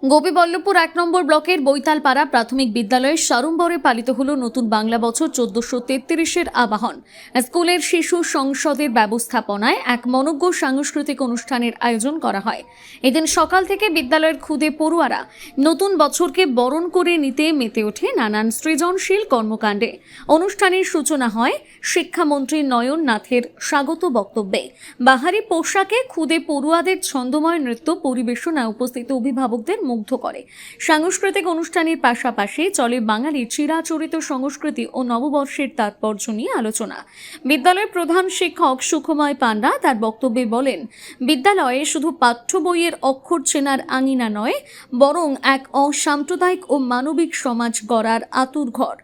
গোপীবল্লভপুর ১ নম্বর ব্লকের বৈতালপাড়া প্রাথমিক বিদ্যালয়ে সাড়ম্বরে পালিত হল নতুন বাংলা বছর ১৪৩৩-এর আবাহন। স্কুলের শিশু সংসদের ব্যবস্থাপনায় এক মনোজ্ঞ সাংস্কৃতিক অনুষ্ঠানের আয়োজন করা হয়। এদিন সকাল থেকে বিদ্যালয়ের খুদে পড়ুয়ারা নতুন বছরকে বরণ করে নিতে মেতে ওঠে নানান সৃজনশীল কর্মকাণ্ডে। অনুষ্ঠানের সূচনা হয় শিক্ষামন্ত্রী নয়ন নাথের স্বাগত বক্তব্যে। বাহারি পোশাকে খুদে পড়ুয়াদের ছন্দময় নৃত্য পরিবেশনায় উপস্থিত অভিভাবকদের মুগ্ধ করে। সাংস্কৃতিক অনুষ্ঠানের পাশাপাশি চলে বাঙালির চিরাচরিত সংস্কৃতি ও নববর্ষের তাৎপর্য নিয়ে আলোচনা। বিদ্যালয়ের প্রধান শিক্ষক সুখময় পান্ডা তার বক্তব্যে বলেন, বিদ্যালয়ে শুধু পাঠ্য বইয়ের অক্ষর চেনার আঙিনা নয়, বরং এক অসাম্প্রদায়িক ও মানবিক সমাজ গড়ার আতুরঘর।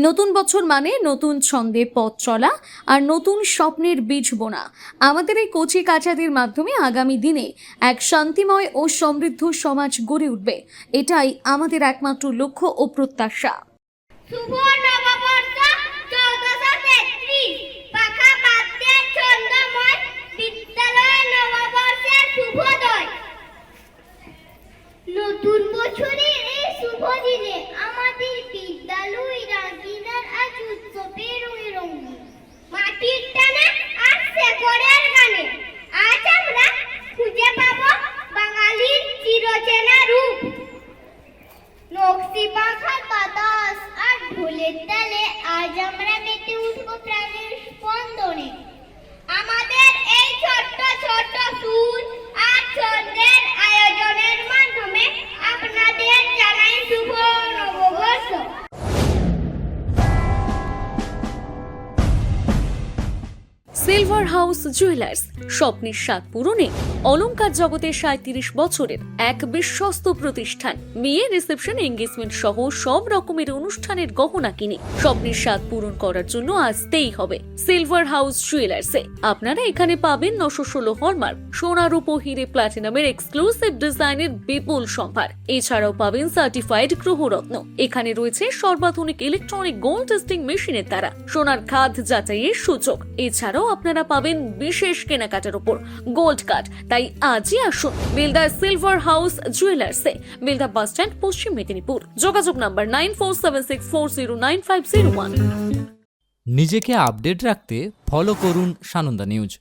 নতুন বছর মানে নতুন ছন্দে পথ চলা আর নতুন স্বপ্নের বীজ বোনা। আমাদের এই কচি কাচাদের মাধ্যমে আগামী দিনে এক শান্তিময় ও সমৃদ্ধ সমাজ গড়ে উঠবে, এটাই আমাদের একমাত্র লক্ষ্য ও প্রত্যাশা। শুভ নববর্ষ ১৪৩৩, পাখা বাদ্যের ছন্দময় বিদ্যালয় নববর্ষের শুভোদয়। নতুন বছরের এই শুভ দিনে আমাদের বিদ্যালয় রাঙিনার আজ উৎসবে রঙিন। মাটির টানে আর শেকড়ের গানে আজ আমরা খুঁজে পাব বাঙালির চিরচেনা রূপ। নকশি পাখার বাতাস আর ঢোলের তালে আজ আমরা মেতে উঠব প্রাণের স্পন্দনে। আমাদের এই ছোট্ট ছোট্ট সুর আর ছন্দের আয়োজনের মাধ্যমে আপনাদের জানাই শুভ নববর্ষ। সিলভার হাউস জুয়েলার্স স্বপ্নের স্বাদ পূরণে অলংকার জগতের ৩৭ বছরের এক বিশ্বস্ত প্রতিষ্ঠান। বিয়ে, রিসেপশন, এঙ্গেজমেন্ট সহ সব রকমের অনুষ্ঠানের গহনা কিনে স্বপ্নের স্বাদ পূরণ করার জন্য আসতেই হবে সিলভার হাউস জুয়েলার্সে। আপনারা এখানে পাবেন ৯১৬ হলমার্ক সোনা, রূপো, হিরে, প্লাটিনামের এক্সক্লুসিভ ডিজাইনের বিপুল সম্ভার। এছাড়াও পাবেন সার্টিফাইড গ্রহরত্ন। এখানে রয়েছে সর্বাধুনিক ইলেকট্রনিক গোল্ড টেস্টিং মেশিনের দ্বারা সোনার খাদ যাচাইয়ের সুযোগ। এছাড়াও আপনারা পাবেন বিশেষ কেনাকাটার উপর গোল্ড কার্ড। তাই আজই আসুন বেলদা সিলভার হাউস জুয়েলার্সে, বেলদা বাস স্ট্যান্ড, পশ্চিম মেদিনীপুর। যোগাযোগ নাম্বার 9476409501। নিজেকে আপডেট রাখতে ফলো করুন সানন্দা নিউজ।